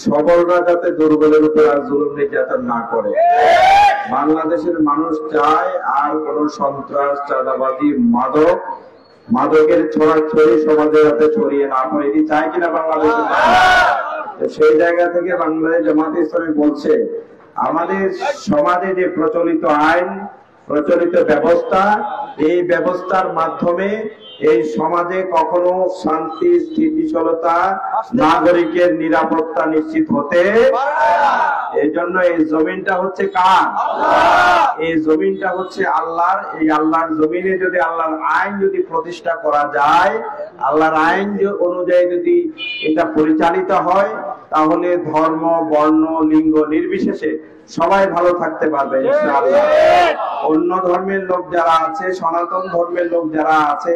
সবলরা যাতে দুর্বলের উপর আর জুলুম নির্যাতন না করে। বাংলাদেশের মানুষ চায় আর কোন সন্ত্রাস, চাঁদাবাজি, মাদকের ছড়াছড়ি সমাজে যাতে ছড়িয়ে না পড়ে, এটি চায় কিনা বাংলাদেশের মানুষ? সেই জায়গা থেকে বাংলাদেশ জামাতে ইসলামী বলছে, আমাদের সমাজে যে প্রচলিত আইন, প্রচলিত ব্যবস্থা, এই ব্যবস্থার মাধ্যমে এই সমাজে কখনো শান্তি, স্থিতিশীলতা, নাগরিকের নিরাপত্তা নিশ্চিত হতে। এই জন্য এই জমিনটা হচ্ছে কার? এই জমিনটা হচ্ছে আল্লাহর। এই আল্লাহর জমিনে যদি আল্লাহর আইন যদি প্রতিষ্ঠা করা যায়, আল্লাহর আইন অনুযায়ী যদি এটা পরিচালিত হয়, তাহলে ধর্ম, বর্ণ, লিঙ্গ নির্বিশেষে সবাই ভালো থাকতে পারবে ইনশাআল্লাহ। অন্য ধর্মের লোক যারা আছে, সনাতন ধর্মের লোক যারা আছে,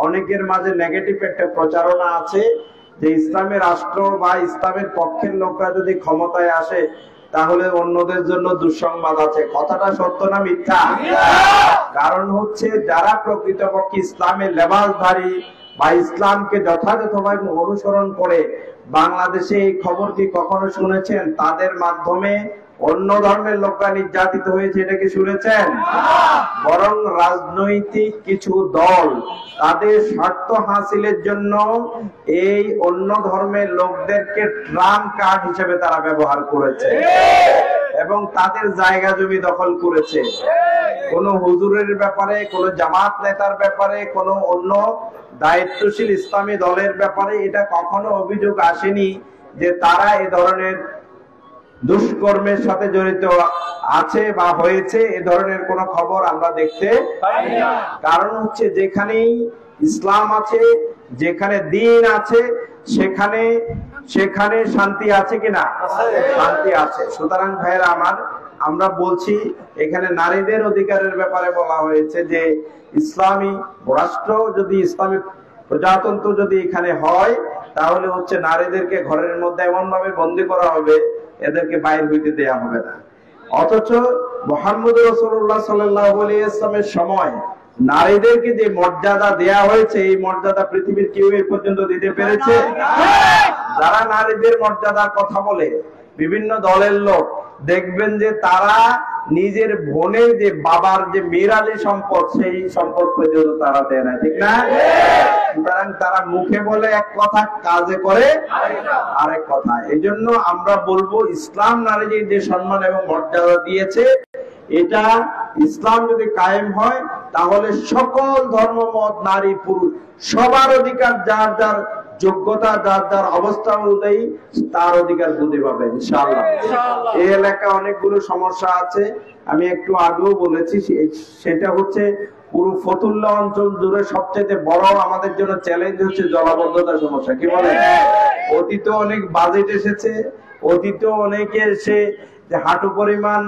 অনেকের মাঝে নেগেটিভ একটা প্রচারণা আছে যে ইসলামের রাষ্ট্র বা ইসলামের পক্ষের লোকরা যদি ক্ষমতায় আসে তাহলে অন্যদের জন্য দুঃসংবাদ আছে। কথাটা সত্য না মিথ্যা? কারণ হচ্ছে যারা প্রকৃতপক্ষে ইসলামের লেবাসধারী বা ইসলামকে যথাযথভাবে অনুসরণ করে বাংলাদেশে এই খবর কি কখনো শুনেছেন তাদের মাধ্যমে অন্য ধর্মের লোকরা নির্যাতিত হয়েছে? এটা কি শুনেছেন? বরং রাজনৈতিক কিছু দল তাদের স্বার্থ হাসিলের জন্য এই অন্য ধর্মের লোকদেরকে ট্রাম্প কার্ড হিসেবে তারা ব্যবহার করেছে এবং তাদের জায়গা জমি দখল করেছে। কোন হুজুরের ব্যাপারে, কোন জামাত নেতার ব্যাপারে, কোন অন্য দায়িত্বশীল ইসলামী দলের ব্যাপারে এটা কখনো অভিযোগ আসেনি যে তারা এই ধরনের দুষ্কর্মের সাথে জড়িত আছে বা হয়েছে। এ ধরনের কোন খবর আমরা দেখতে পাই না। কারণ হচ্ছে যেখানেই ইসলাম আছে, যেখানে দ্বীন আছে, সেখানে শান্তি আছে কিনা? শান্তি আছে। সুতরাং ভাইয়েরা আমার, আমরা বলছি এখানে নারীদের অধিকারের ব্যাপারে বলা হয়েছে যে ইসলামী রাষ্ট্র যদি, ইসলামী প্রজাতন্ত্র যদি এখানে হয়, তাহলে হচ্ছে নারীদেরকে ঘরের মধ্যে এমন ভাবে বন্দী করা হবে, এদেরকে বাইরে হইতে দেয়া হবে না। অথচ মুহাম্মদ রাসূলুল্লাহ সাল্লাল্লাহু আলাইহি ওয়াসাল্লামের সময় নারীদেরকে যে মর্যাদা দেয়া হয়েছে, এই মর্যাদা পৃথিবীর কেউ এই পর্যন্ত দিতে পেরেছে? যারা নারীদের মর্যাদার কথা বলে, বিভিন্ন দলের লোক, দেখবেন যে তারা নিজের বোনের যে বাবার যে মেরালি সম্পদ, সেই সম্পদ পর্যন্ত তারা দেয় না, ঠিক না? সুতরাং তারা মুখে বলে এক কথা, কাজে করে আরেক কথা। এই জন্য আমরা বলবো, ইসলাম নারীদের যে সম্মান এবং মর্যাদা দিয়েছে, এটা ইসলাম যদি কায়েম হয় তাহলে সকল ধর্মমত, নারী পুরুষ সবার অধিকার, যার যার যোগ্যতা, যার যার অবস্থা অনুযায়ী তার অধিকার বুঝে পাবে ইনশাআল্লাহ। এই এলাকায় অনেকগুলো সমস্যা আছে, আমি একটু আগেও বলেছি। সেটা হচ্ছে পুরো ফতুল্লা অঞ্চল জুড়ে সবচেয়ে বড় আমাদের জন্য চ্যালেঞ্জ হচ্ছে জলাবদ্ধতার সমস্যা। কি বলে? অতীতে অনেক বাজেট এসেছে, অতীতে অনেকে এসে যে হাঁটু পরিমাণ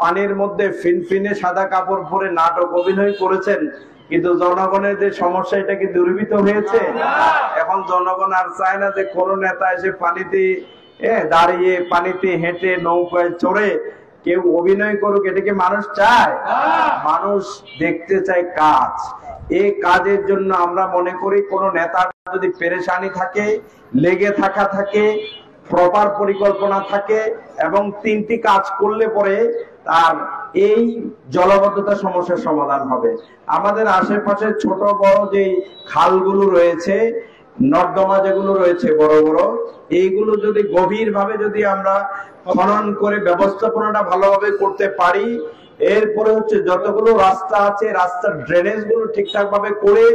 পানির মধ্যে ফিনফিনে সাদা কাপড় পরে নাটক অভিনয় করেছেন, কিন্তু জনগণের যে সমস্যা, এটা কি দূরীভূত হয়েছে? এখন জনগণ আর চায় না যে কোন নেতা এসে পানিতে দাঁড়িয়ে, পানিতে হেঁটে, নৌকায় চড়ে কেউ অভিনয় করুক। এটাকে মানুষ চায়? মানুষ দেখতে চায় কাজ। এই কাজের জন্য আমরা মনে করি কোন নেতার যদি পেরেশানি থাকে, লেগে থাকা থাকে, প্রপার পরিকল্পনা থাকে এবং তিনটি কাজ করলে পরে তার এই জলাবদ্ধতা সমস্যার সমাধান হবে। আমাদের আশেপাশে ছোট বড় যে খালগুলো রয়েছে, নর্দমা যেগুলো রয়েছে বড় বড়, এইগুলো যদি গভীর ভাবে যদি আমরা খনন করে ব্যবস্থাপনাটা ভালোভাবে করতে পারি, এরপরে হচ্ছে যতগুলো রাস্তা আছে, রাস্তার ড্রেনেজ গুলো ঠিকঠাক ভাবে করে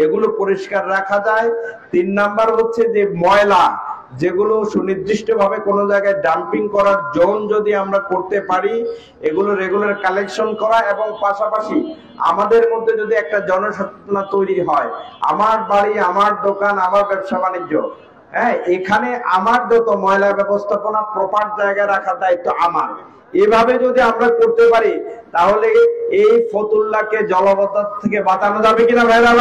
এগুলো পরিষ্কার রাখা যায়। 3 নাম্বার হচ্ছে যে ময়লা যেগুলো সুনির্দিষ্ট ভাবে কোনো জায়গায় ডাম্পিং করার জোন যদি আমরা করতে পারি, এগুলো রেগুলার কালেকশন করা, এবং পাশাপাশি আমাদের মধ্যে যদি একটা জনসচেতনতা তৈরি হয়, আমার বাড়ি, আমার দোকান, আমার ব্যবসা বাণিজ্য, এখানে আমার যত ময়লা ব্যবস্থাপনা প্রপার জায়গায় রাখার দায়িত্ব আমার, এভাবে যদি আমরা করতে পারি তাহলে এই ফতুল্লাকে জলাবদ্ধতা থেকে বাঁচানো যাবে কিনা ভাইরা?